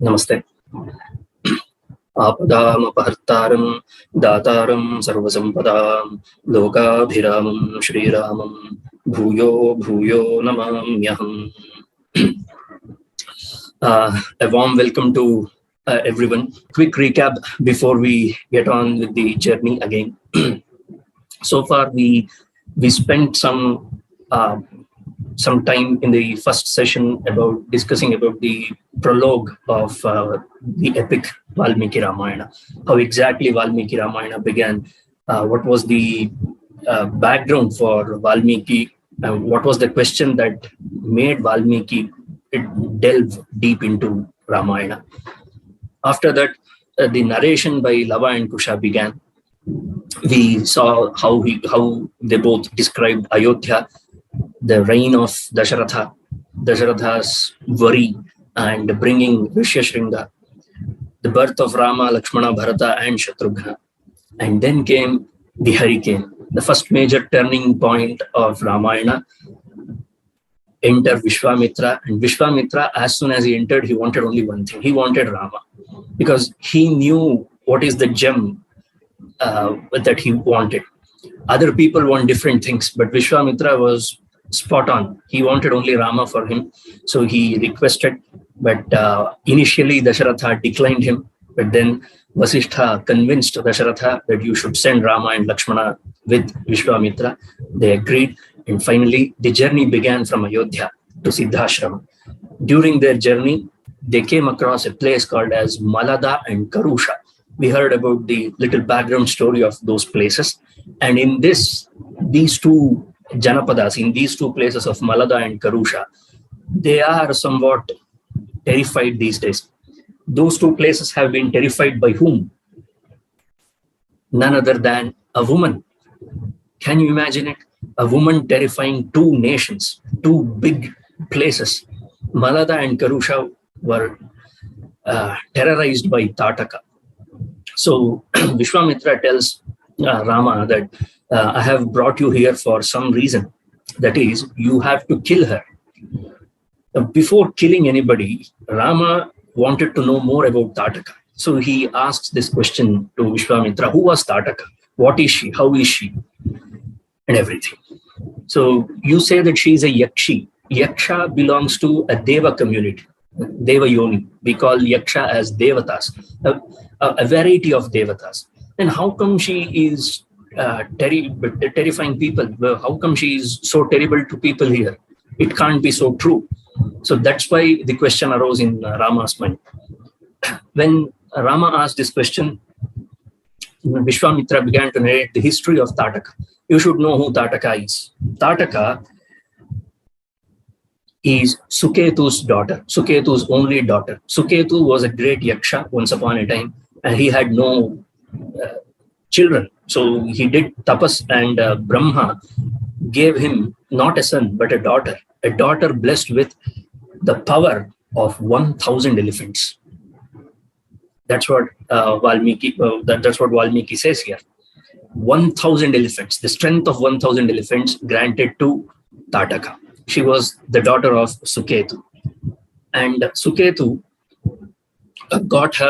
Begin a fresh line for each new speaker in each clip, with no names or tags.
Namaste. Apadamapartaram dataram sarvasampadam lokabhiramam shriramam bhuyo bhuyo namamyaham. A warm welcome to everyone. Quick recap before we get on with the journey again. So far, we spent some time in the first session about discussing about the prologue of the epic Valmiki Ramayana, how exactly Valmiki Ramayana began, what was the background for Valmiki, what was the question that made Valmiki delve deep into Ramayana. After that, the narration by Lava and Kusha began. We saw how they both described Ayodhya, the reign of Dasharatha's worry and bringing Rishyashringa, the birth of Rama, Lakshmana, Bharata and Shatrughna. And then came the hurricane, the first major turning point of Ramayana. Enter Vishvamitra, and Vishvamitra, as soon as he entered, he wanted only one thing. He wanted Rama, because he knew what is the gem that he wanted. Other people want different things, but Vishvamitra was spot on. He wanted only Rama for him. So he requested, but initially Dasharatha declined him. But then Vasishtha convinced Dasharatha that you should send Rama and Lakshmana with Vishvamitra. They agreed. And finally, the journey began from Ayodhya to Siddhashrama. During their journey, they came across a place called as Malada and Karusha. We heard about the little background story of those places. And in these two Janapadas, in these two places of Malada and Karusha, they are somewhat terrified these days. Those two places have been terrified by whom? None other than a woman. Can you imagine it? A woman terrifying two nations, two big places. Malada and Karusha were terrorized by Tataka. So Vishvamitra tells Rama that I have brought you here for some reason. That is, you have to kill her. Before killing anybody, Rama wanted to know more about Tataka. So he asks this question to Vishvamitra: who was Tataka? What is she? How is she? And everything. So you say that she is a Yakshi. Yaksha belongs to a Deva community, Deva Yoni. We call Yaksha as Devatas, a variety of Devatas. And how come she is terrifying people? Well, how come she is so terrible to people here? It can't be so true. So that's why the question arose in Rama's mind. When Rama asked this question, Vishvamitra began to narrate the history of Tataka. You should know who Tataka is. Tataka is Suketu's daughter, Suketu's only daughter. Suketu was a great Yaksha once upon a time, and he had no children. So he did tapas, and Brahma gave him not a son, but a daughter blessed with the power of 1,000 elephants. That's what Valmiki. That's what Valmiki says here. 1,000 elephants, the strength of 1,000 elephants granted to Tataka. She was the daughter of Suketu, and Suketu got his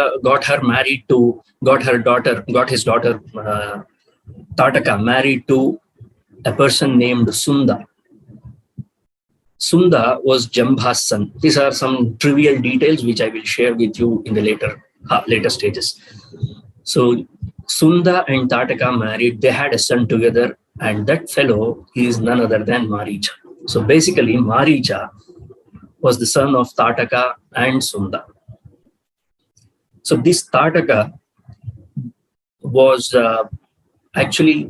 daughter Tataka married to a person named Sunda. Sunda was Jambha's son. These are some trivial details which I will share with you in the later stages. So Sunda and Tataka married. They had a son together, and that fellow is none other than Maricha. So basically, Maricha was the son of Tataka and Sunda. So this Tataka was actually,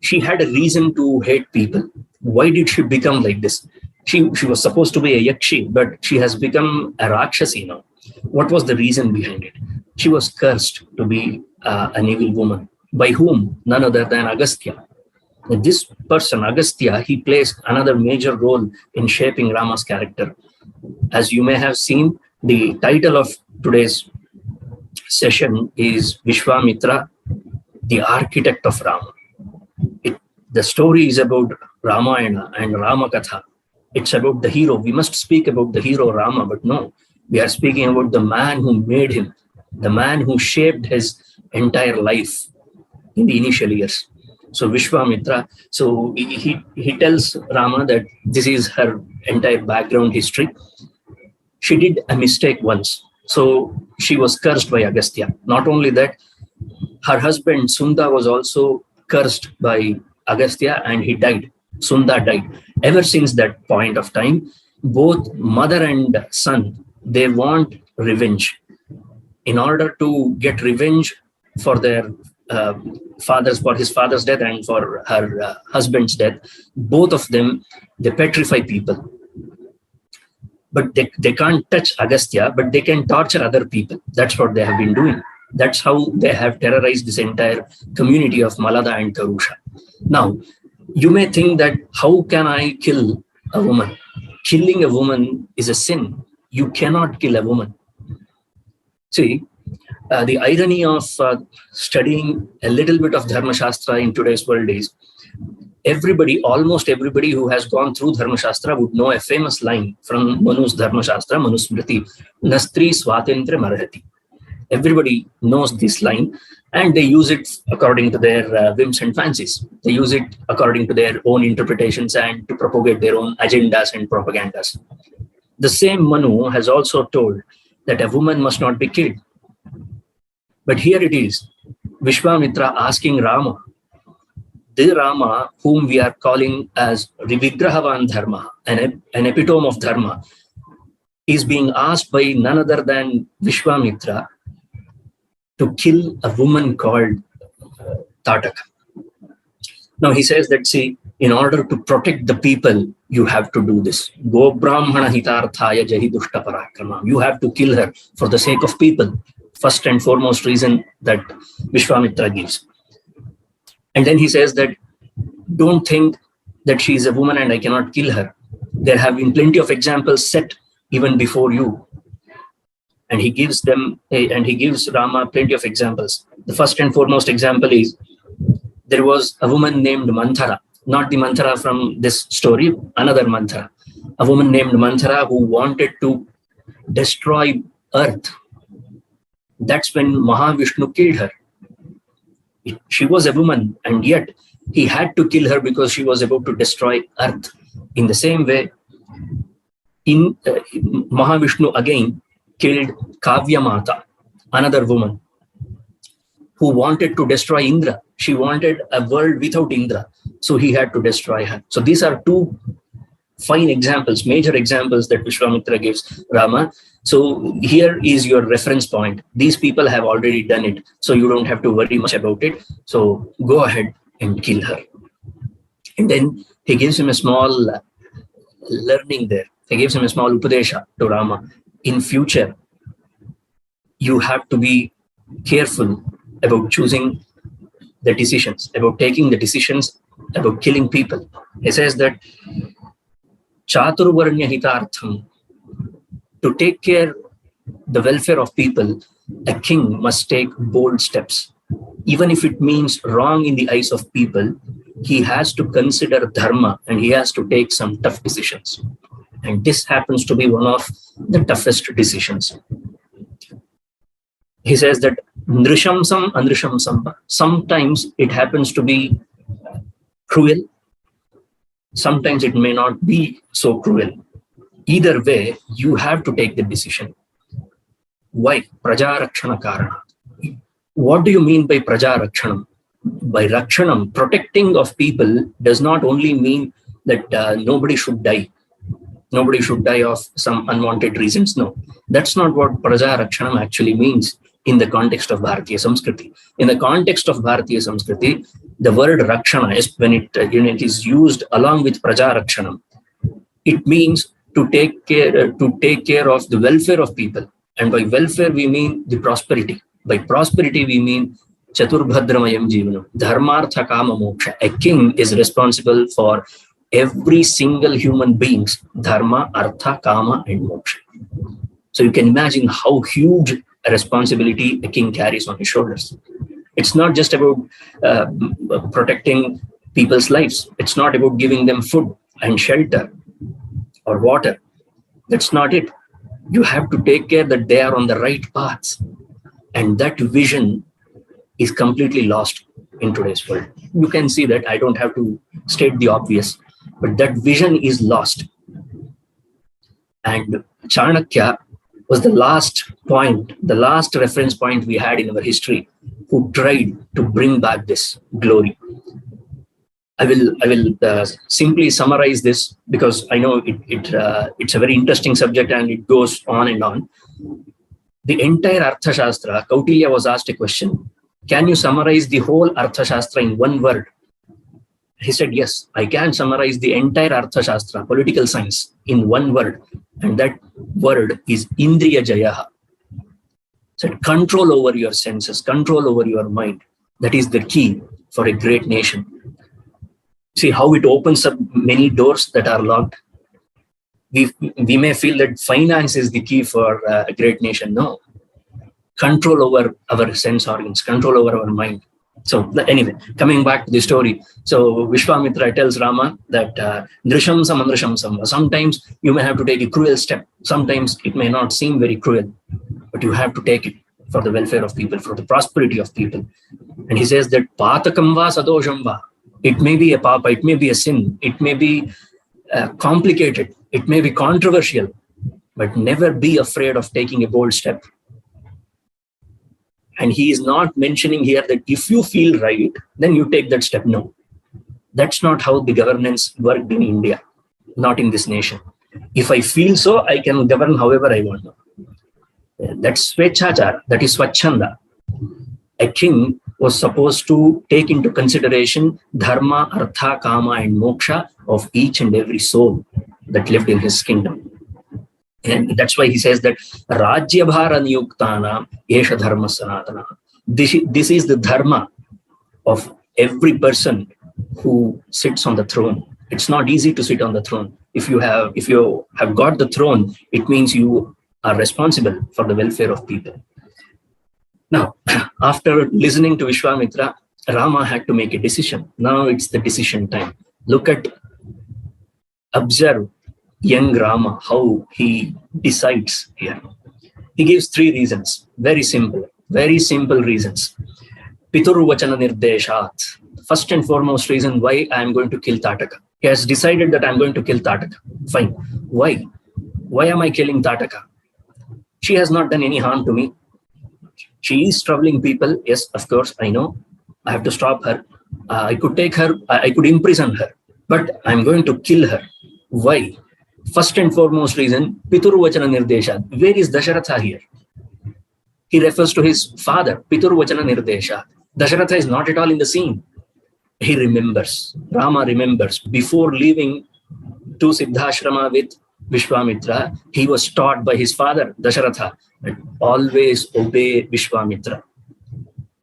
she had a reason to hate people. Why did she become like this? She was supposed to be a Yakshi, but she has become a Rakshasi now. What was the reason behind it? She was cursed to be an evil woman. By whom? None other than Agastya. And this person, Agastya, he plays another major role in shaping Rama's character. As you may have seen, the title of today's session is Vishvamitra, the architect of Rama. The story is about Ramayana and Ramakatha. it's about the hero. We must speak about the hero Rama, but no, we are speaking about the man who made him, the man who shaped his entire life in the initial years. So Vishvamitra, so he tells Rama that this is her entire background history. She did a mistake once. So she was cursed by Agastya. Not only that, her husband Sunda was also cursed by Agastya and he died. Sunda died. Ever since that point of time, both mother and son, they want revenge. In order to get revenge for their for his father's death and for her husband's death, both of them, they petrify people. But they can't touch Agastya, but they can torture other people. That's what they have been doing. That's how they have terrorized this entire community of Malada and Karusha. Now, you may think that how can I kill a woman? Killing a woman is a sin. You cannot kill a woman. See, the irony of studying a little bit of Dharma Shastra in today's world is almost everybody who has gone through Dharma Shastra would know a famous line from Manu's Dharma Shastra, Manusmriti, Nastri Swatantra Marhati. Everybody knows this line and they use it according to their whims and fancies. They use it according to their own interpretations and to propagate their own agendas and propagandas. The same Manu has also told that a woman must not be killed. But here it is, Vishvamitra asking Rama, the Rama whom we are calling as Vigrahavan Dharma, an epitome of Dharma, is being asked by none other than Vishvamitra to kill a woman called Tataka. Now he says that, see, in order to protect the people, you have to do this. Go Brahmana hitarthaya jahi dushta parakrama. You have to kill her for the sake of people. First and foremost reason that Vishvamitra gives. And then he says that don't think that she is a woman and I cannot kill her. There have been plenty of examples set even before you. And he gives Rama plenty of examples. The first and foremost example is there was a woman named Manthara, not the Manthara from this story, another Manthara. A woman named Manthara who wanted to destroy earth. That's when Mahavishnu killed her. She was a woman and yet he had to kill her because she was about to destroy earth. In the same way, Mahavishnu again killed Kavyamata, another woman who wanted to destroy Indra. She wanted a world without Indra, so he had to destroy her. So these are two fine examples, major examples that Vishvamitra gives Rama. So here is your reference point. These people have already done it, so you don't have to worry much about it. So go ahead and kill her. And then he gives him a small learning there. He gives him a small upadesha to Rama. In future, you have to be careful about choosing the decisions, about taking the decisions, about killing people. He says that Chaturvarnya hitartham, to take care the welfare of people, a king must take bold steps. Even if it means wrong in the eyes of people, he has to consider dharma and he has to take some tough decisions. And this happens to be one of the toughest decisions. He says that Nrishamsam Anrishamsam, sometimes it happens to be cruel, sometimes it may not be so cruel. Either way, you have to take the decision. Why? Praja Rakshana Karana. What do you mean by Praja Rakshanam? By Rakshanam, protecting of people does not only mean that nobody should die. Nobody should die of some unwanted reasons. No, that's not what Praja Rakshanam actually means in the context of Bharatiya Samskriti. In the context of Bharatiya Samskriti, the word Rakshana is when it is used along with Praja Rakshanam. It means to take care of the welfare of people. And by welfare, we mean the prosperity. By prosperity, we mean Chaturbhadramayam Jivanam, Dharmartha Kama Moksha. A king is responsible for every single human being's Dharma, Artha, Kama, and Moksha. So you can imagine how huge a responsibility a king carries on his shoulders. It's not just about protecting people's lives. It's not about giving them food and shelter. or water. That's not it. You have to take care that they are on the right paths. And that vision is completely lost in today's world. You can see that. I don't have to state the obvious, but that vision is lost. And Chanakya was the last point, the last reference point we had in our history who tried to bring back this glory. I will simply summarize this because I know it's a very interesting subject and it goes on and on. The entire Arthashastra, Kautilya was asked a question: can you summarize the whole Arthashastra in one word? He said, yes, I can summarize the entire Arthashastra, political science, in one word. And that word is Indriya Jayaha. So control over your senses, control over your mind. That is the key for a great nation. See how it opens up many doors that are locked. We may feel that finance is the key for a great nation. No. Control over our sense organs, control over our mind. So anyway, coming back to the story. So Vishvamitra tells Rama that Drisham sam andrisham sam. Sometimes you may have to take a cruel step. Sometimes it may not seem very cruel, but you have to take it for the welfare of people, for the prosperity of people. And he says that patakam va sadosham va. It may be a papa, it may be a sin, it may be complicated, it may be controversial, but never be afraid of taking a bold step. And he is not mentioning here that if you feel right, then you take that step. No, that's not how the governance worked in India, not in this nation. If I feel so, I can govern however I want. That's Swechachar, that is Swachhanda. A king was supposed to take into consideration dharma, artha, kama, and moksha of each and every soul that lived in his kingdom. And that's why he says that Rajya Bhara Niyuktana Esha Dharma Sanatana. This is the dharma of every person who sits on the throne. It's not easy to sit on the throne. If you have got the throne, it means you are responsible for the welfare of people. Now, after listening to Vishvamitra, Rama had to make a decision. Now it's the decision time. Observe young Rama, how he decides here. He gives 3 reasons, very simple reasons. Pituru Vachana Nirdeshat. First and foremost reason why I am going to kill Tataka. He has decided that I am going to kill Tataka. Fine. Why? Why am I killing Tataka? She has not done any harm to me. She is troubling people. Yes, of course, I know. I have to stop her. I could take her, I could imprison her, but I'm going to kill her. Why? First and foremost reason, Pituru Vachana Nirdesha. Where is Dasharatha here? He refers to his father, Pituru Vachana Nirdesha. Dasharatha is not at all in the scene. He remembers, Rama remembers, before leaving to Siddhashrama with Vishvamitra, he was taught by his father, Dasharatha, that always obey Vishvamitra.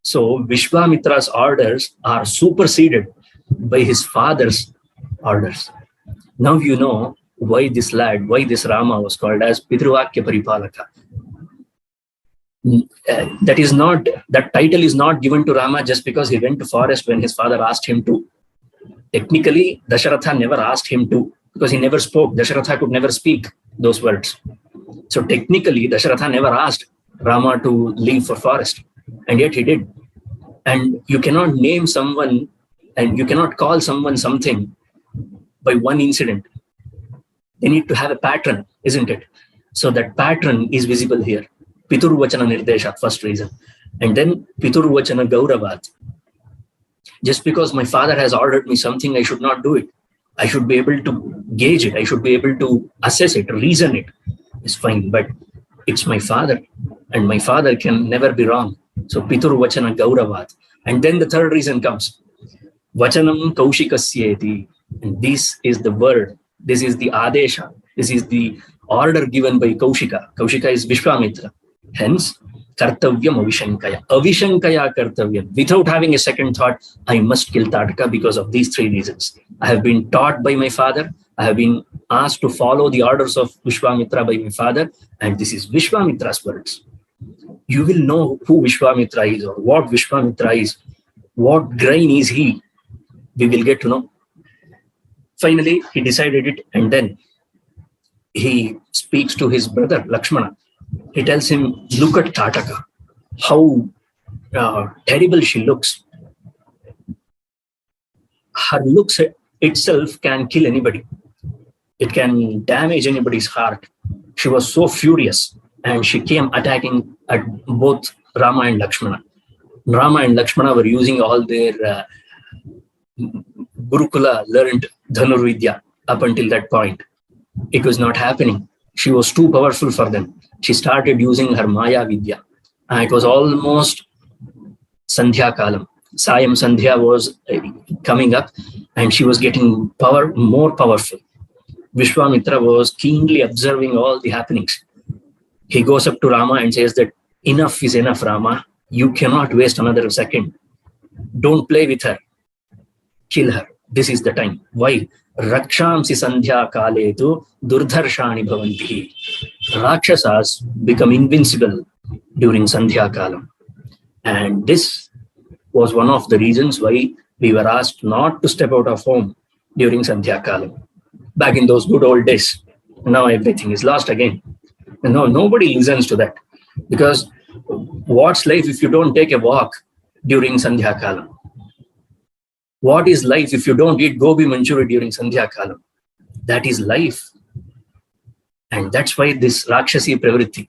So Vishvamitra's orders are superseded by his father's orders. Now you know why this Rama was called as Pitruvakya Paripalaka. That title is not given to Rama just because he went to forest when his father asked him to. Technically, Dasharatha never asked him to because he never spoke. Dasharatha could never speak those words. So technically, Dasharatha never asked Rama to leave for forest, and yet he did. And you cannot name someone and you cannot call someone something by one incident. They need to have a pattern, isn't it? So that pattern is visible here. Pituru Vachana Nirdesha, first reason. And then Pituru Vachana Gauravat. Just because my father has ordered me something, I should not do it. I should be able to gauge it. I should be able to assess it, reason it. It's fine, but it's my father, and my father can never be wrong. So Pituru Vachana Gauravat. And then the third reason comes. Vachanam Kaushikasyeti. And this is the word. This is the Adesha. This is the order given by Kaushika. Kaushika is Vishvamitra. Hence, Kartavyam Avishankaya. Avishankaya Kartavyam. Without having a second thought, I must kill Tataka because of these 3 reasons. I have been taught by my father. I have been asked to follow the orders of Vishvamitra by my father. And this is Vishvamitra's words. You will know who Vishvamitra is or what Vishvamitra is. What grain is he? We will get to know. Finally, he decided it, and then he speaks to his brother Lakshmana. He tells him, look at Tataka, how terrible she looks. Her looks itself can kill anybody. It can damage anybody's heart. She was so furious, and she came attacking at both Rama and Lakshmana. Rama and Lakshmana were using all their Gurukula learned Dhanurvidya up until that point. It was not happening. She was too powerful for them. She started using her Maya Vidya. And it was almost Sandhya Kalam. Sayam Sandhya was coming up, and she was getting more powerful. Vishvamitra was keenly observing all the happenings. He goes up to Rama and says that enough is enough, Rama. You cannot waste another second. Don't play with her. Kill her. This is the time. Why? Rakshamsi Sandhya Kaletu Durdharshani Bhavanti. Rakshasas become invincible during Sandhya Kalam. And this was one of the reasons why we were asked not to step out of home during Sandhya Kalam. Back in those good old days. Now everything is lost again. And now nobody listens to that. Because what's life if you don't take a walk during Sandhya Kalam? What is life if you don't eat gobi manchuri during Sandhya Kalam? That is life. And that's why this Rakshasi Pravritti.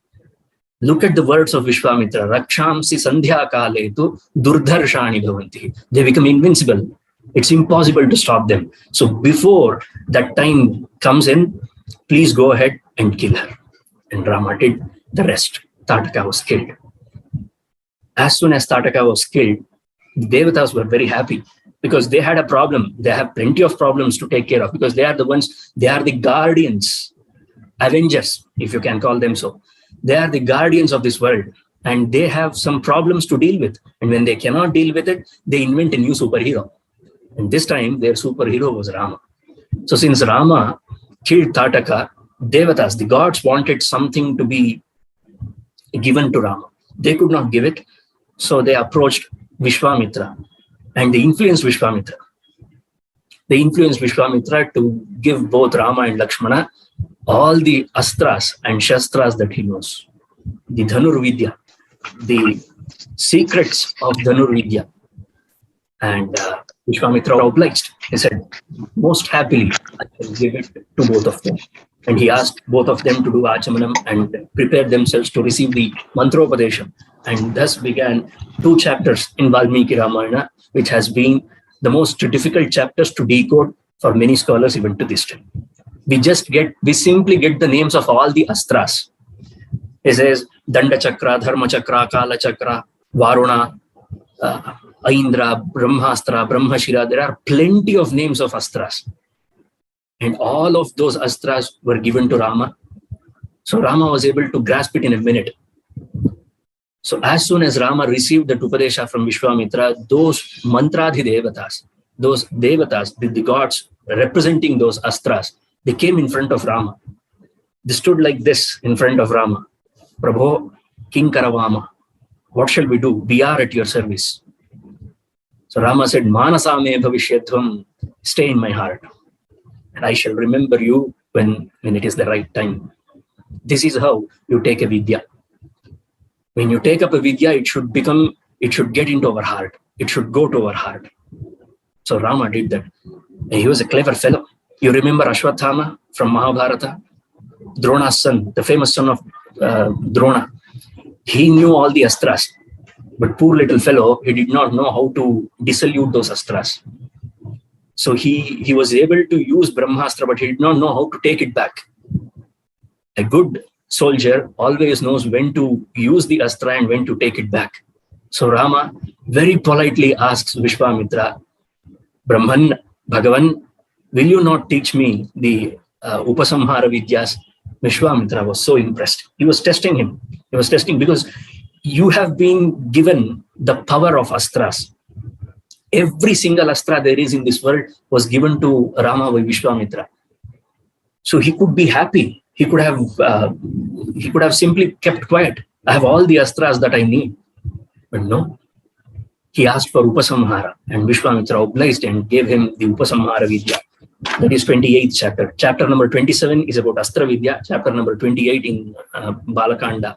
Look at the words of Vishvamitra. Rakshamsi Sandhya Kaletu Durdharshani Bhavanti. They become invincible. It's impossible to stop them. So before that time comes in, please go ahead and kill her. And Rama did the rest. Tataka was killed. As soon as Tataka was killed, the Devatas were very happy because they had a problem. They have plenty of problems to take care of because they are the ones, they are the guardians, avengers, if you can call them so. They are the guardians of this world and they have some problems to deal with. And when they cannot deal with it, they invent a new superhero. And this time their superhero was Rama. So since Rama killed Tataka, Devatas, the gods, wanted something to be given to Rama. They could not give it. So they approached Vishvamitra and they influenced Vishvamitra. They influenced Vishvamitra to give both Rama and Lakshmana all the astras and shastras that he knows. The Dhanurvidya, the secrets of Dhanurvidya. And Vishvamitra obliged. He said, most happily, I will give it to both of them. And he asked both of them to do Achamanam and prepare themselves to receive the Mantropadesham. And thus began 2 chapters in Valmiki Ramayana, which has been the most difficult chapters to decode for many scholars even to this time. We simply get the names of all the astras. It says Danda Chakra, Dharma Chakra, Kala Chakra, Varuna, Aindra, Brahmastra, Brahmashira. There are plenty of names of astras. And all of those astras were given to Rama. So Rama was able to grasp it in a minute. So as soon as Rama received the Upadesha from Vishvamitra, those mantradhi devatas, those devatas, the gods representing those astras, they came in front of Rama. They stood like this in front of Rama. Prabho, King Karavama, what shall we do? We are at your service. So Rama said, Manasa me bhavishyadhvam, stay in my heart. And I shall remember you when it is the right time. This is how you take a vidya. When you take up a vidya, it should get into our heart. It should go to our heart. So Rama did that. And he was a clever fellow. You remember Ashwathama from Mahabharata? Drona's son, the famous son of Drona. He knew all the astras. But poor little fellow, he did not know how to dissolute those astras. So he was able to use Brahmastra, but he did not know how to take it back. A good soldier always knows when to use the astra and when to take it back. So Rama very politely asks Vishvamitra, Brahman, Bhagavan, will you not teach me the Upasamhara Vidyas? Vishvamitra was so impressed. He was testing him. He was testing because you have been given the power of astras. Every single astra there is in this world was given to Rama by Vishvamitra. So he could be happy. He could have simply kept quiet. I have all the astras that I need. But no. He asked for Upasamhara and Vishvamitra obliged and gave him the Upasamhara Vidya. That is 28th chapter. Chapter number 27 is about Astra Vidya. Chapter number 28 in Balakanda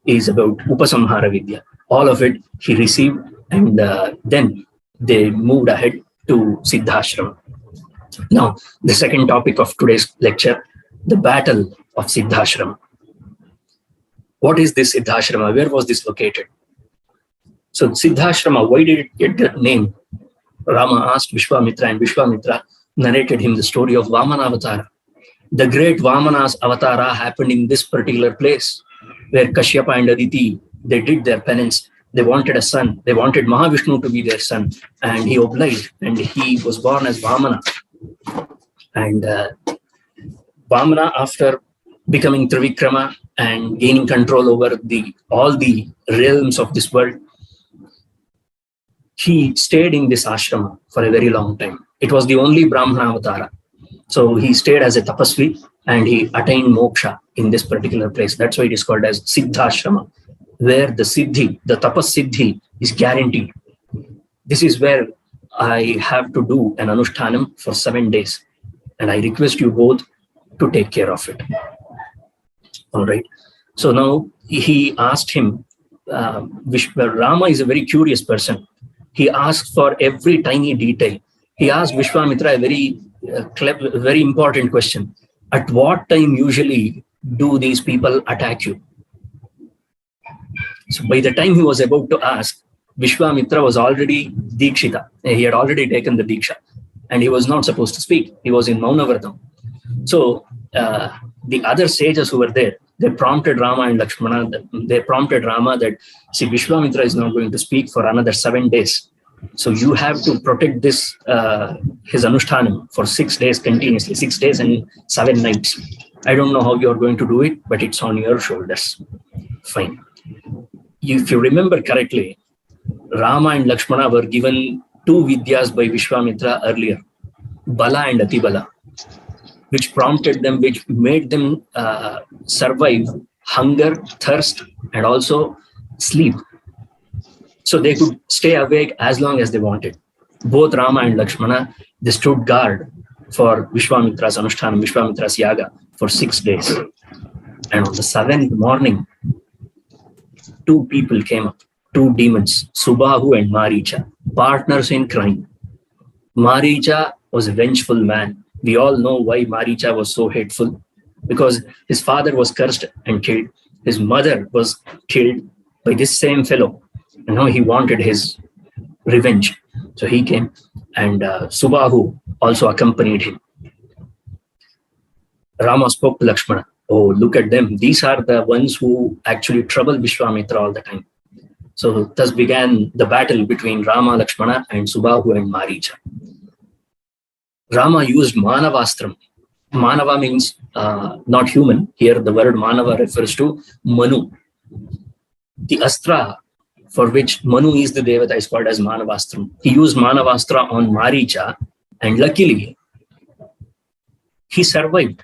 is about Upasamhara Vidya. All of it he received, and then they moved ahead to Siddhashrama. Now, the second topic of today's lecture, the Battle of Siddhashrama. What is this Siddhashrama? Where was this located? So Siddhashrama, why did it get that name? Rama asked Vishvamitra, and Vishvamitra narrated him the story of Vamana Avatara. The great Vamana's Avatara happened in this particular place, where Kashyapa and Aditi, they did their penance. They wanted a son. They wanted Mahavishnu to be their son, and he obliged, and he was born as Vamana. And Vamana, after becoming Trivikrama and gaining control over all the realms of this world, he stayed in this ashrama for a very long time. It was the only Brahmana avatara. So he stayed as a tapasvi and he attained moksha in this particular place. That's why it is called as Siddhashrama, where the siddhi, the tapas siddhi is guaranteed. This is where I have to do an anushtanam for 7 days. And I request you both to take care of it. All right. So now he asked him, Rama is a very curious person. He asks for every tiny detail. He asked Vishvamitra a very important question. At what time usually do these people attack you? So by the time he was about to ask, Vishvamitra was already Dikshita. He had already taken the Diksha. And he was not supposed to speak. He was in Maunavratam. So the other sages who were there, they prompted Rama and Lakshmana. They prompted Rama that, see, Vishvamitra is not going to speak for another 7 days. So you have to protect this, his Anushtanam for 6 days continuously, 6 days and 7 nights. I don't know how you're going to do it, but it's on your shoulders. Fine. If you remember correctly, Rama and Lakshmana were given 2 Vidyas by Vishvamitra earlier, Bala and Atibala, which prompted them, which made them survive hunger, thirst, and also sleep. So they could stay awake as long as they wanted. Both Rama and Lakshmana, they stood guard for Vishvamitra's Anushtanam, Vishvamitra's Yaga for 6 days. And on the 7th morning, 2 people came up, 2 demons, Subahu and Maricha, partners in crime. Maricha was a vengeful man. We all know why Maricha was so hateful, because his father was cursed and killed. His mother was killed by this same fellow. And now he wanted his revenge. So he came, and Subahu also accompanied him. Rama spoke to Lakshmana. Oh, look at them. These are the ones who actually trouble Vishvamitra all the time. So thus began the battle between Rama, Lakshmana, and Subahu and Maricha. Rama used Manavastram. Manava means not human. Here the word Manava refers to Manu. The Astra for which Manu is the Devata is called as Manavastram. He used Manavastra on Maricha, and luckily he survived.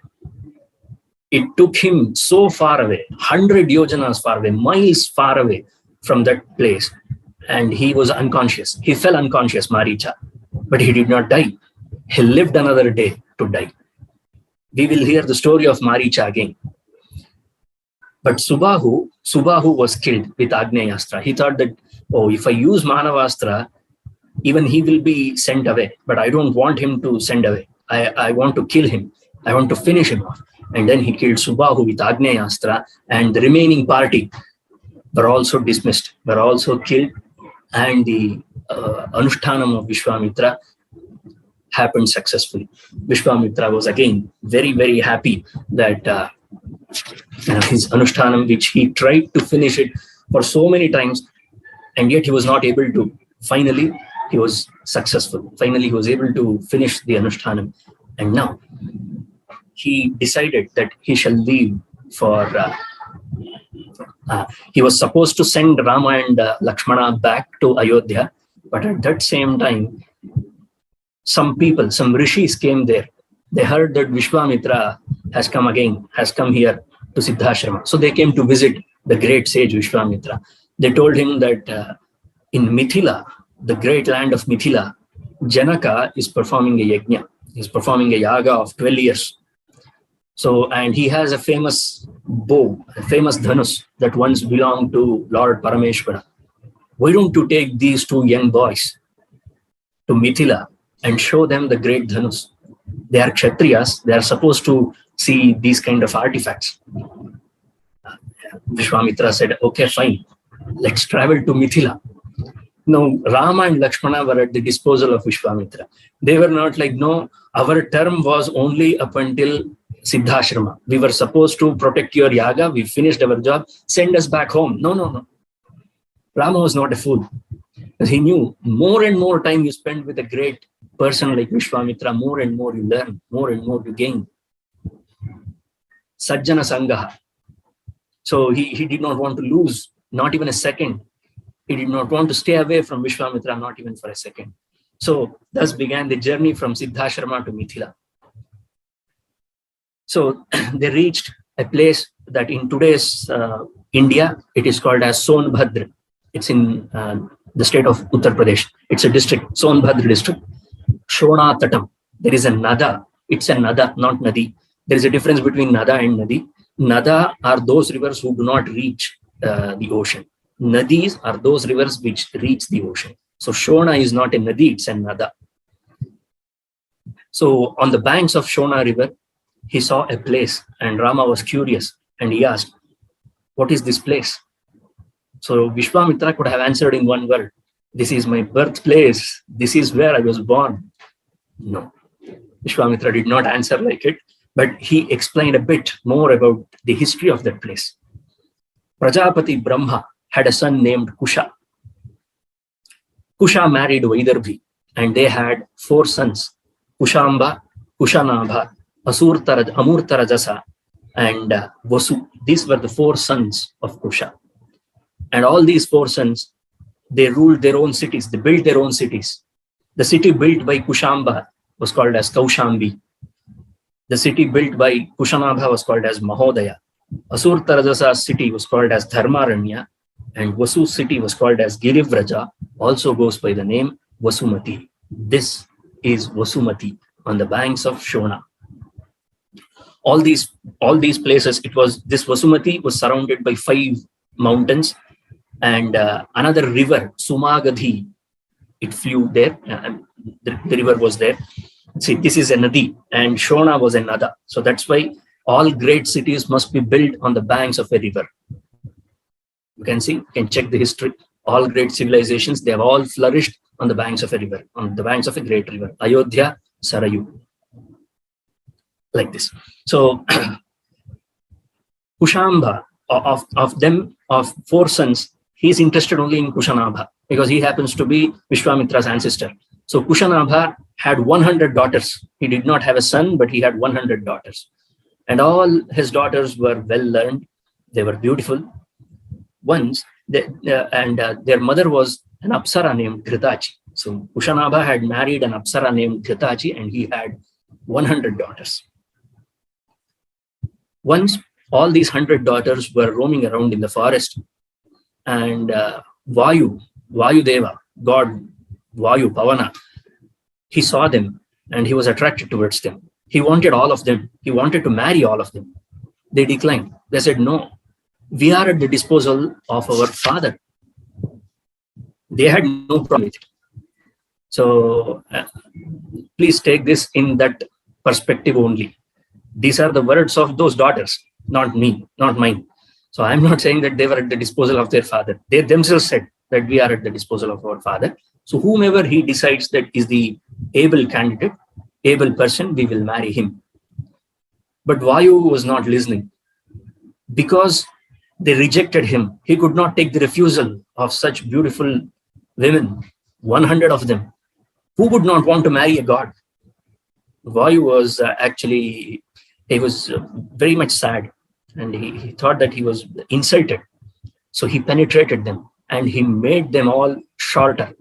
It took him so far away, 100 yojanas far away, miles far away from that place, and he was unconscious. He fell unconscious, Maricha, but he did not die. He lived another day to die. We will hear the story of Maricha again. But Subahu was killed with Agneyastra. He thought that, oh, if I use Manavastra, even he will be sent away. But I don't want him to send away. I want to kill him. I want to finish him off. And then he killed Subahu with Agneyastra, and the remaining party were also dismissed, were also killed, and the Anushtanam of Vishvamitra happened successfully. Vishvamitra was again very, very happy that his Anushtanam, which he tried to finish it for so many times, and yet he was not able to. Finally, he was successful. Finally, he was able to finish the Anushtanam. And now, he decided that he shall leave for... he was supposed to send Rama and Lakshmana back to Ayodhya, but at that same time, some people, some rishis came there. They heard that Vishvamitra has come again, has come here to Siddhashrama. So they came to visit the great sage Vishvamitra. They told him that in Mithila, the great land of Mithila, Janaka is performing a yajna. He's performing a yaga of 12 years. So, and he has a famous bow, a famous dhanus that once belonged to Lord Parameshwara. Why don't you take these two young boys to Mithila and show them the great dhanus? They are Kshatriyas. They are supposed to see these kind of artifacts. Vishvamitra said, okay, fine. Let's travel to Mithila. No, Rama and Lakshmana were at the disposal of Vishvamitra. They were not like, no, our term was only up until Siddhashrama. We were supposed to protect your yaga. We finished our job. Send us back home. No. Rama was not a fool. He knew more and more time you spend with a great person like Vishvamitra, more and more you learn, more and more you gain. Sajjana Sangaha. So he did not want to lose, not even a second. He did not want to stay away from Vishvamitra, not even for a second. So thus began the journey from Siddhashrama to Mithila. So they reached a place that in today's India, it is called as Sonbhadra. It's in the state of Uttar Pradesh. It's a district, Sonbhadra district. Shona Tatam. There is a Nada. It's a Nada, not Nadi. There is a difference between Nada and Nadi. Nada are those rivers who do not reach the ocean. Nadis are those rivers which reach the ocean. So Shona is not a Nadi, it's a Nada. So on the banks of Shona river, he saw a place and Rama was curious and he asked, what is this place? So Vishvamitra could have answered in one word, this is my birthplace. This is where I was born. No, Vishvamitra did not answer like it, but he explained a bit more about the history of that place. Prajapati Brahma had a son named Kusha. Kusha married Vaidarbhi and they had 4 sons, Kushamba, Kushanabha, Amurtarajasa, and Vasu. These were the 4 sons of Kusha. And all these 4 sons, they ruled their own cities. They built their own cities. The city built by Kushamba was called as Kaushambi. The city built by Kushanabha was called as Mahodaya. Asurtarajasa's city was called as Dharmaranya. And Vasu's city was called as Girivraja, also goes by the name Vasumati. This is Vasumati on the banks of Shona. All these places, this Vasumati was surrounded by 5 mountains and another river, Sumagadhi, it flew there. The river was there. See, this is a Nadi and Shona was a Nada. So that's why all great cities must be built on the banks of a river. You can see, you can check the history. All great civilizations, they have all flourished on the banks of a river, on the banks of a great river. Ayodhya, Sarayu. Like this. So, Kushamba, of 4 sons, he is interested only in Kushanabha because he happens to be Vishvamitra's ancestor. So, Kushanabha had 100 daughters. He did not have a son, but he had 100 daughters. And all his daughters were well learned. They were beautiful. Once, their mother was an Apsara named Dhritachi. So Kushanabha had married an Apsara named Dhritachi and he had 100 daughters. Once, all these 100 daughters were roaming around in the forest and Vayu Deva, God, Vayu, Pavana, he saw them and he was attracted towards them. He wanted all of them. He wanted to marry all of them. They declined. They said, no. We are at the disposal of our father. They had no problem with it. So please take this in that perspective only. These are the words of those daughters, not me, not mine. So I'm not saying that they were at the disposal of their father. They themselves said that we are at the disposal of our father. So whomever he decides that is the able candidate, able person, we will marry him. But Vayu was not listening because they rejected him. He could not take the refusal of such beautiful women, 100 of them. Who would not want to marry a god? Vayu was he was very much sad and he thought that he was insulted. So he penetrated them and he made them all shorter.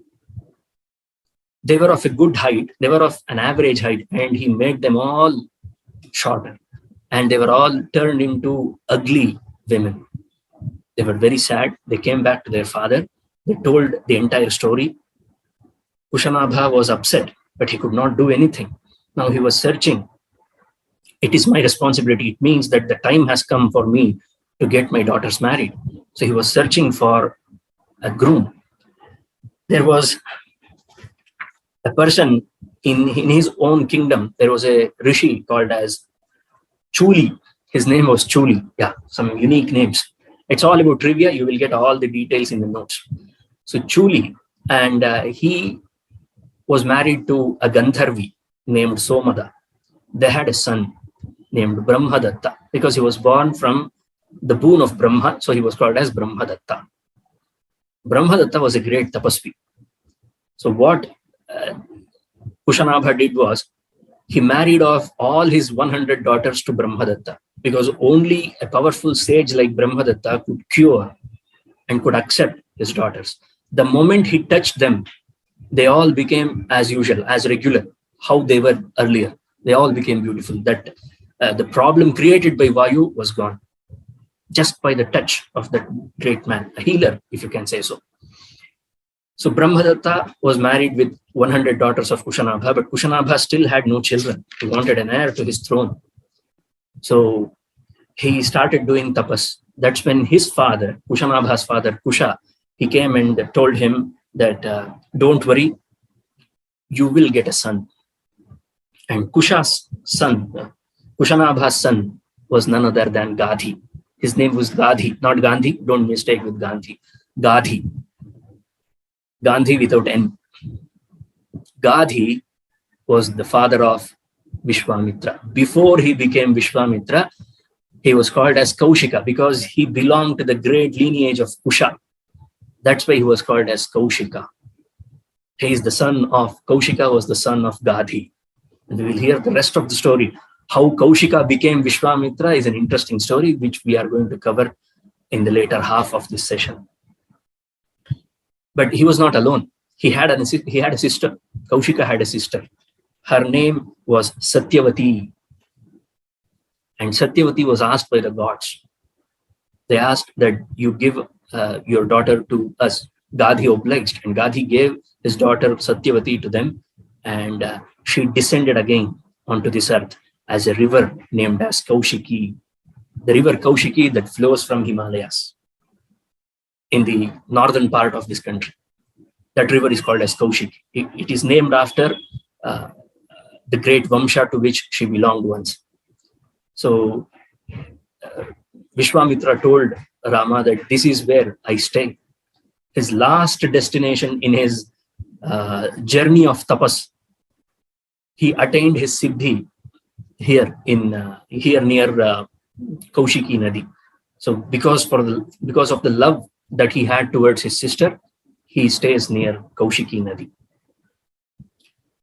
They were of a good height. They were of an average height and he made them all shorter. And they were all turned into ugly women. They were very sad. They came back to their father. They told the entire story. Kushanabha was upset, but he could not do anything. Now he was searching. It is my responsibility. It means that the time has come for me to get my daughters married. So he was searching for a groom. There was a person in his own kingdom. There was a rishi called as Chuli. His name was Chuli. Yeah, some unique names. It's all about trivia. You will get all the details in the notes. So Chuli, and he was married to a Gandharvi named Somada. They had a son named Brahmadatta because he was born from the boon of Brahma, so he was called as Brahmadatta. Brahmadatta was a great tapasvi. So what Kushanabha did was, he married off all his 100 daughters to Brahmadatta, because only a powerful sage like Brahmadatta could cure and could accept his daughters. The moment he touched them, they all became as usual, as regular, how they were earlier. They all became beautiful. That the problem created by Vayu was gone, just by the touch of that great man, a healer, if you can say so. So Brahmadatta was married with 100 daughters of Kushanabha, but Kushanabha still had no children. He wanted an heir to his throne. So he started doing tapas. That's when his father, Kushanabha's father, Kusha, he came and told him that, don't worry, you will get a son. And Kusha's son, Kushanabha's son, was none other than Gadhi. His name was Gadhi, not Gandhi. Don't mistake with Gandhi. Gadhi. Gandhi without N. Gadhi was the father of Vishvamitra. Before he became Vishvamitra, he was called as Kaushika because he belonged to the great lineage of Kusha. That's why he was called as Kaushika. He is the son of, Kaushika was the son of Gadhi. And we will hear the rest of the story. How Kaushika became Vishvamitra is an interesting story, which we are going to cover in the later half of this session. But he was not alone. He had a sister. Kaushika had a sister. Her name was Satyavati. And Satyavati was asked by the gods. They asked that you give your daughter to us. Gadhi obliged, and Gadhi gave his daughter Satyavati to them, and she descended again onto this earth as a river named as Kaushiki. The river Kaushiki that flows from Himalayas in the northern part of this country. That river is called as Kaushiki. It is named after the great Vamsha to which she belonged once. So Vishvamitra told Rama that this is where I stay. His last destination in his journey of tapas, he attained his siddhi here near Kaushiki Nadi. So because of the love that he had towards his sister, he stays near Kaushiki Nadi.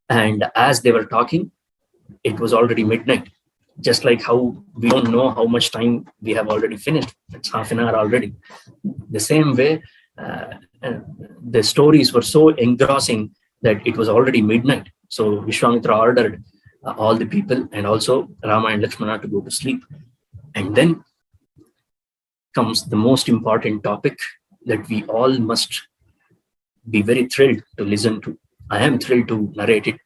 And as they were talking, it was already midnight. Just like how we don't know how much time we have already finished. It's half an hour already. The same way, the stories were so engrossing that it was already midnight. So Vishwamitra ordered all the people and also Rama and Lakshmana to go to sleep. And then comes the most important topic that we all must be very thrilled to listen to. I am thrilled to narrate it.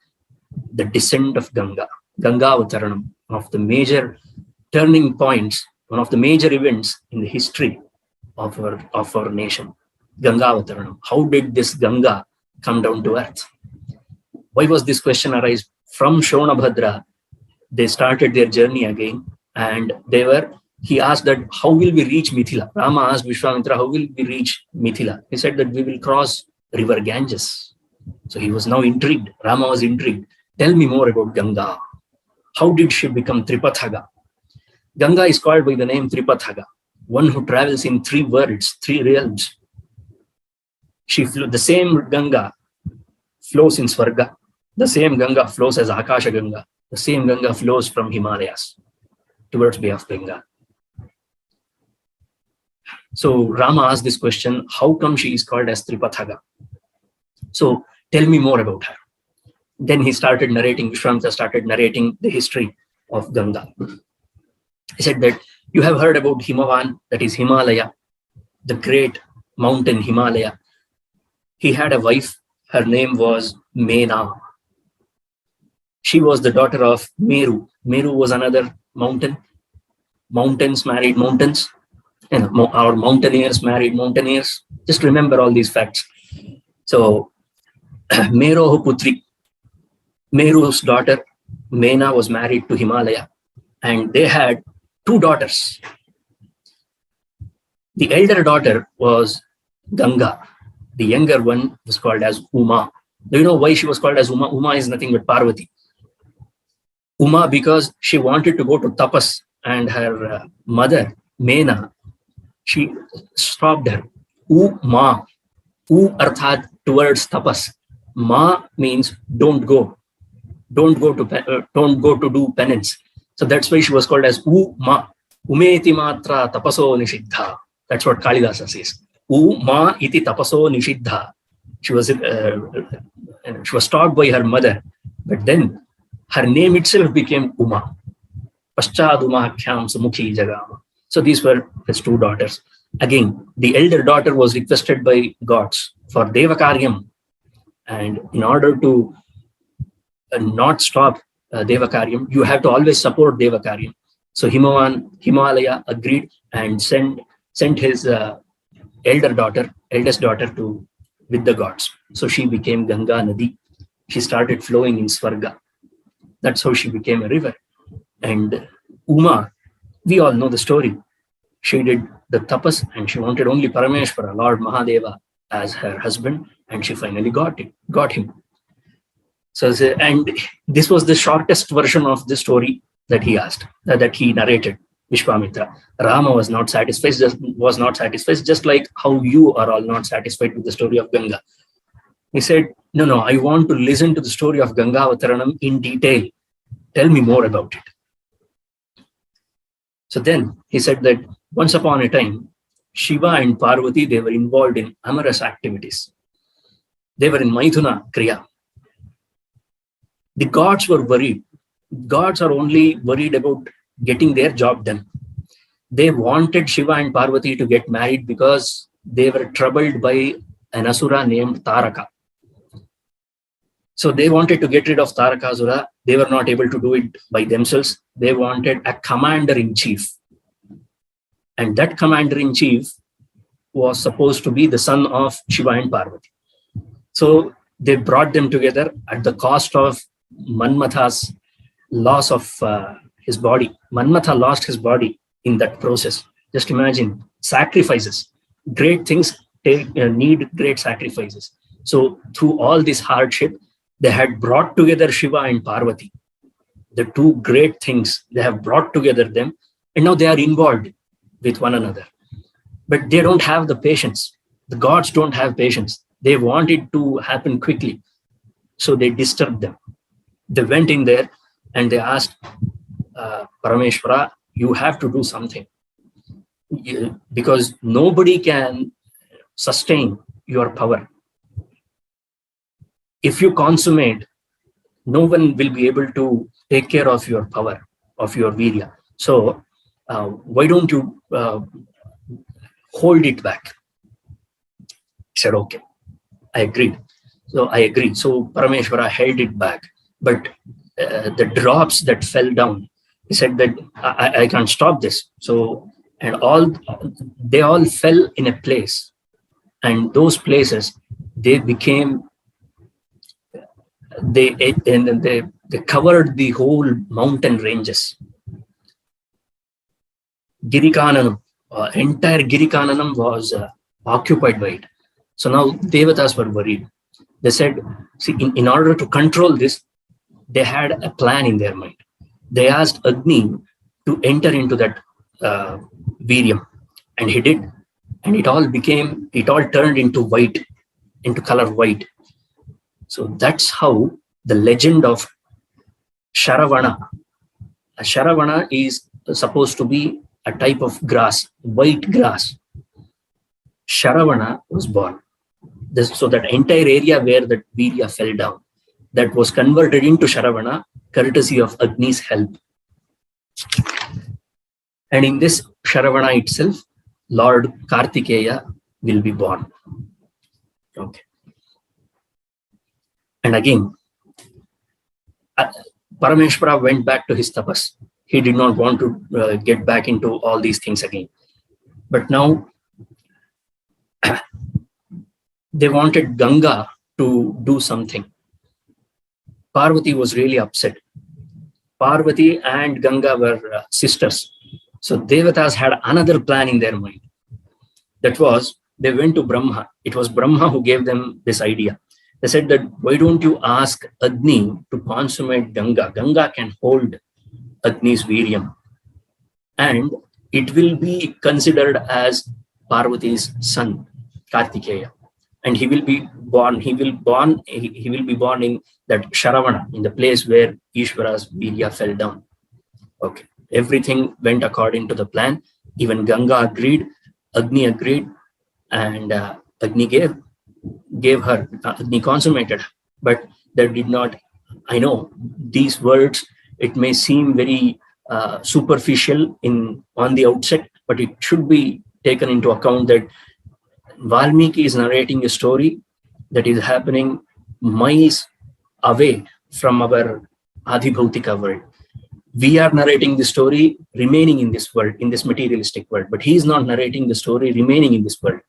The descent of Ganga Avataranam, one of the major turning points, one of the major events in the history of our nation. Ganga Avataranam. How did this Ganga come down to earth? Why was this question arise? From Shonabhadra, they started their journey again, and he asked that, how will we reach Mithila? Rama asked Vishwamitra, how will we reach Mithila? He said that we will cross river Ganges. So he was now intrigued. Rama was intrigued. Tell me more about Ganga. How did she become Tripathaga? Ganga is called by the name Tripathaga, one who travels in 3 worlds, 3 realms. The same Ganga flows in Swarga. The same Ganga flows as Akasha Ganga. The same Ganga flows from Himalayas towards Bay of Bengal. So Rama asked this question, how come she is called as Tripathaga? So tell me more about her. Then Vishwamitra started narrating the history of Ganga. He said that you have heard about Himavan, that is Himalaya, the great mountain Himalaya. He had a wife, her name was Mena. She was the daughter of Meru. Meru was another mountain. Mountains married mountains. Our mountaineers married mountaineers. Just remember all these facts. So, Meroh Putri, Meru's daughter, Mena, was married to Himalaya, and they had two daughters. The elder daughter was Ganga. The younger one was called as Uma. Do you know why she was called as Uma? Uma is nothing but Parvati. Uma, because she wanted to go to tapas, and her mother, Mena, she stopped her. Ma. U arthat towards tapas. Ma means don't go. Don't go to do penance. So that's why she was called as Ma. Umeti matra tapaso nishiddha. That's what Kalidasa says. Ma iti tapaso nishiddha. She was taught by her mother, but then her name itself became Uma. Paschadumahkhyam Sumukhi Jagama. So these were his two daughters. Again, the elder daughter was requested by gods for Devakaryam, and in order to not stop Devakaryam, you have to always support Devakaryam. So Himalaya agreed and sent his eldest daughter with the gods. So she became Ganga Nadi. She started flowing in Svarga. That's how she became a river. And Uma, we all know the story. She did the tapas and she wanted only Parameshwara, Lord Mahadeva, as her husband, and she finally got him. So, and this was the shortest version of the story that he narrated, Vishvamitra. Rama was not satisfied, just like how you are all not satisfied with the story of Ganga. He said, no, I want to listen to the story of Ganga Avataranam in detail. Tell me more about it. So then he said that once upon a time, Shiva and Parvati, they were involved in amorous activities. They were in Maithuna Kriya. The gods were worried. Gods are only worried about getting their job done. They wanted Shiva and Parvati to get married because they were troubled by an asura named Taraka. So they wanted to get rid of Tarakasura. They were not able to do it by themselves. They wanted a commander-in-chief. And that commander-in-chief was supposed to be the son of Shiva and Parvati. So they brought them together at the cost of Manmatha's loss of his body. Manmatha lost his body in that process. Just imagine, sacrifices. Great things need great sacrifices. So through all this hardship, they had brought together Shiva and Parvati. The two great things, they have brought together them, and now they are involved with one another. But they don't have the patience. The gods don't have patience. They want it to happen quickly. So they disturbed them. They went in there and they asked Parameshwara, you have to do something. Because nobody can sustain your power. If you consummate, no one will be able to take care of your power, of your virya. So why don't you hold it back? He said, okay, I agreed. So I agreed. So Parameshwara held it back. But the drops that fell down, he said that I can't stop this. So, and they all fell in a place. And those places, they became, they covered the whole mountain ranges. Girikananam, entire Girikananam was occupied by it. So now Devatas were worried. They said, see, in order to control this, they had a plan in their mind. They asked Agni to enter into that Viryam, and he did. And it all turned into white, into color white. So that's how the legend of Sharavana. A Sharavana is supposed to be a type of grass, white grass. Sharavana was born. So that entire area where that Virya fell down, that was converted into Sharavana, courtesy of Agni's help. And in this Sharavana itself, Lord Kartikeya will be born. Okay. And again, Parameshwara went back to his tapas. He did not want to get back into all these things again. But now they wanted Ganga to do something. Parvati was really upset. Parvati and Ganga were sisters. So Devatas had another plan in their mind. That was, they went to Brahma. It was Brahma who gave them this idea. They said that, why don't you ask Agni to consummate Ganga? Ganga can hold Agni's Viryam. And it will be considered as Parvati's son, Kartikeya. And he will be born in that Sharavana, in the place where Ishvara's Virya fell down. Okay. Everything went according to the plan. Even Ganga agreed, Agni agreed, and Agni gave her, Agni consummated her. But that did not, I know these words, it may seem very superficial on the outset, but it should be taken into account that Valmiki is narrating a story that is happening miles away from our Adhibhautika world. We are narrating the story remaining in this world, in this materialistic world, but he is not narrating the story remaining in this world.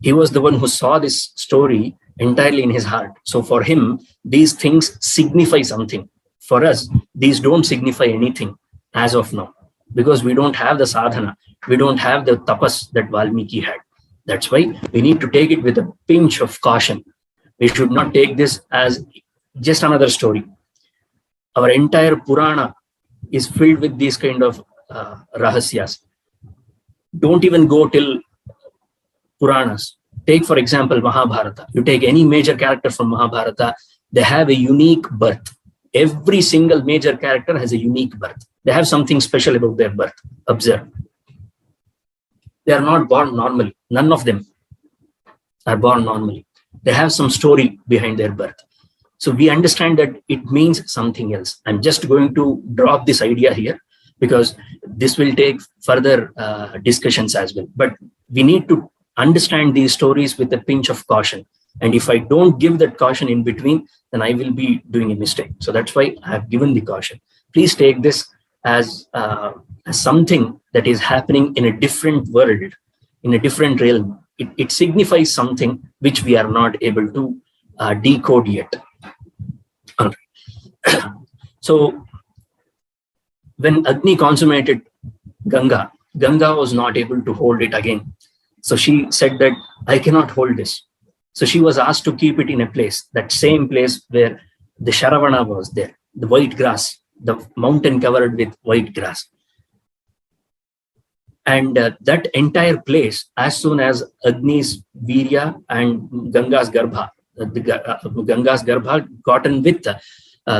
He was the one who saw this story entirely in his heart. So for him, these things signify something. For us, these don't signify anything as of now, because we don't have the sadhana, we don't have the tapas that Valmiki had. That's why we need to take it with a pinch of caution. We should not take this as just another story. Our entire Purana is filled with these kind of rahasyas. Don't even go till Puranas. Take, for example, Mahabharata. You take any major character from Mahabharata, they have a unique birth. Every single major character has a unique birth. They have something special about their birth. Observe. They are not born normally. None of them are born normally. They have some story behind their birth. So we understand that it means something else. I'm just going to drop this idea here because this will take further discussions as well. But we need to understand these stories with a pinch of caution. And if I don't give that caution in between, then I will be doing a mistake. So that's why I have given the caution. Please take this as something that is happening in a different world, in a different realm. It signifies something which we are not able to decode yet. So when Agni consummated Ganga, Ganga was not able to hold it again. So she said that I cannot hold this. So she was asked to keep it in a place, that same place where the Sharavana was there, the white grass, the mountain covered with white grass. And that entire place, as soon as Agni's Virya and Ganga's Garbha, Ganga's Garbha gotten with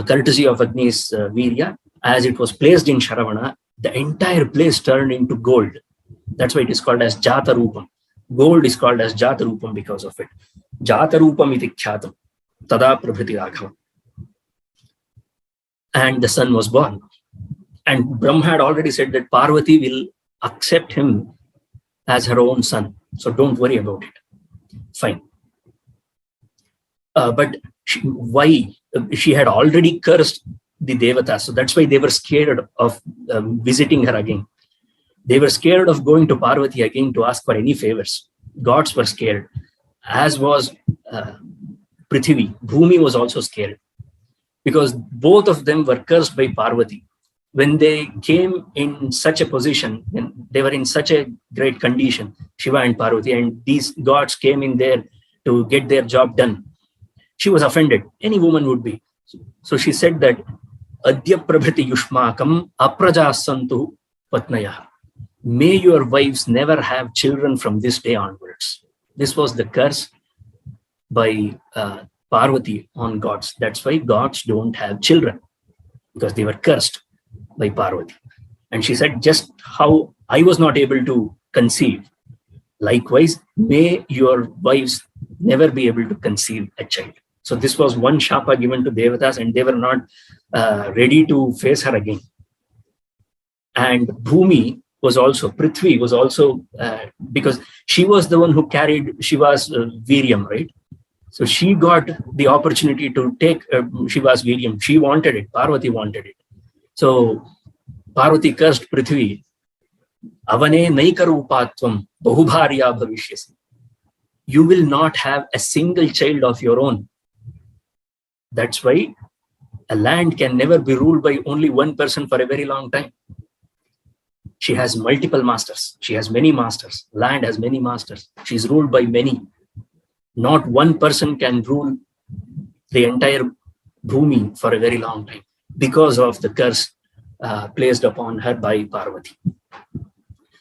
courtesy of Agni's Virya, as it was placed in Sharavana, the entire place turned into gold. That's why it is called as Jata Rupam. Gold is called as Jata Rupam because of it. Jata Rupam iti khyātam, tada prabhriti raghavam. And the son was born. And Brahma had already said that Parvati will accept him as her own son. So don't worry about it. Fine. But why? She had already cursed the Devatas. So that's why they were scared of visiting her again. They were scared of going to Parvati again to ask for any favors. Gods were scared, as was Prithvi. Bhumi was also scared, because both of them were cursed by Parvati. When they came in such a position, when they were in such a great condition, Shiva and Parvati, and these gods came in there to get their job done, she was offended. Any woman would be. So she said that, Adya prabhriti yushmakam aprajasantu patnayah. May your wives never have children from this day onwards. This was the curse by Parvati on gods. That's why gods don't have children, because they were cursed by Parvati. And she said, just how I was not able to conceive, likewise, may your wives never be able to conceive a child. So this was one shapa given to Devatas, and they were not ready to face her again. And Bhumi was also, Prithvi was also, because she was the one who carried Shiva's Viryam, right? So she got the opportunity to take Shiva's Viryam. She wanted it. Parvati wanted it. So Parvati cursed Prithvi. Avane naikarupatvam bahubharya bhavishyasi. You will not have a single child of your own. That's why a land can never be ruled by only one person for a very long time. She has multiple masters. She has many masters. Land has many masters. She's ruled by many. Not one person can rule the entire Bhumi for a very long time because of the curse placed upon her by Parvati.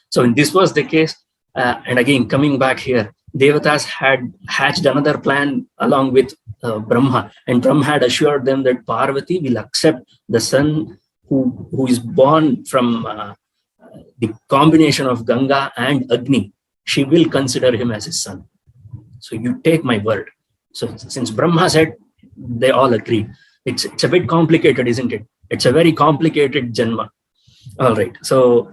So this was the case. And again, coming back here, Devatas had hatched another plan along with Brahma. And Brahma had assured them that Parvati will accept the son who is born from the combination of Ganga and Agni. She will consider him as his son. So you take my word. So since Brahma said, they all agreed. It's a bit complicated, isn't it? It's a very complicated Janma. All right. So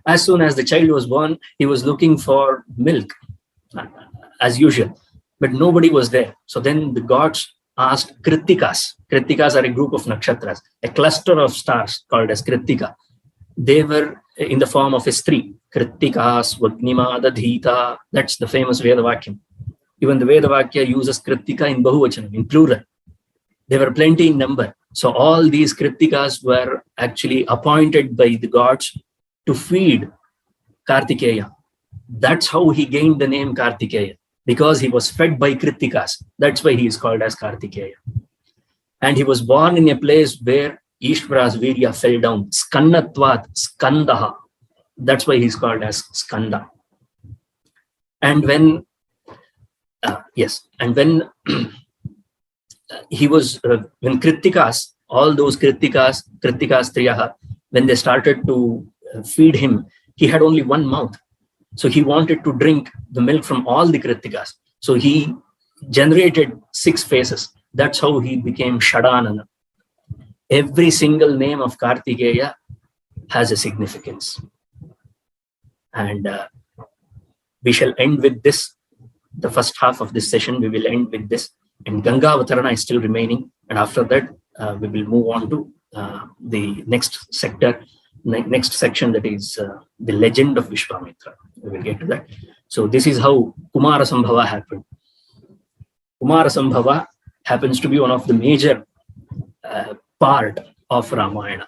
as soon as the child was born, he was looking for milk, as usual, but nobody was there. So then the gods asked Krittikas. Krittikas are a group of nakshatras, a cluster of stars called as Krittika. They were in the form of a stree. Krittikas, Vagnima, Dadhita. That's the famous Vedavakyam. Even the Vedavakya uses Krittika in Bahuvachanam, in plural. There were plenty in number. So all these Krittikas were actually appointed by the gods to feed Kartikeya. That's how he gained the name Kartikeya, because he was fed by Krittikas. That's why he is called as Kartikeya. And he was born in a place where Ishvara's Virya fell down. Skannatvat, Skandaha. That's why he's called as Skanda. And when he was, when Krittikas, all those Krittikas Triyaha, when they started to feed him, he had only one mouth. So he wanted to drink the milk from all the Krittikas. So he generated 6 faces. That's how he became Shadanana. Every single name of Kartikeya has a significance. And we shall end with this. The first half of this session, we will end with this. And Ganga Avatarana is still remaining. And after that, we will move on to the next sector, next section, that is the legend of Vishvamitra. We will get to that. So this is how Kumara Sambhava happened. Kumara Sambhava happens to be one of the major part of Ramayana.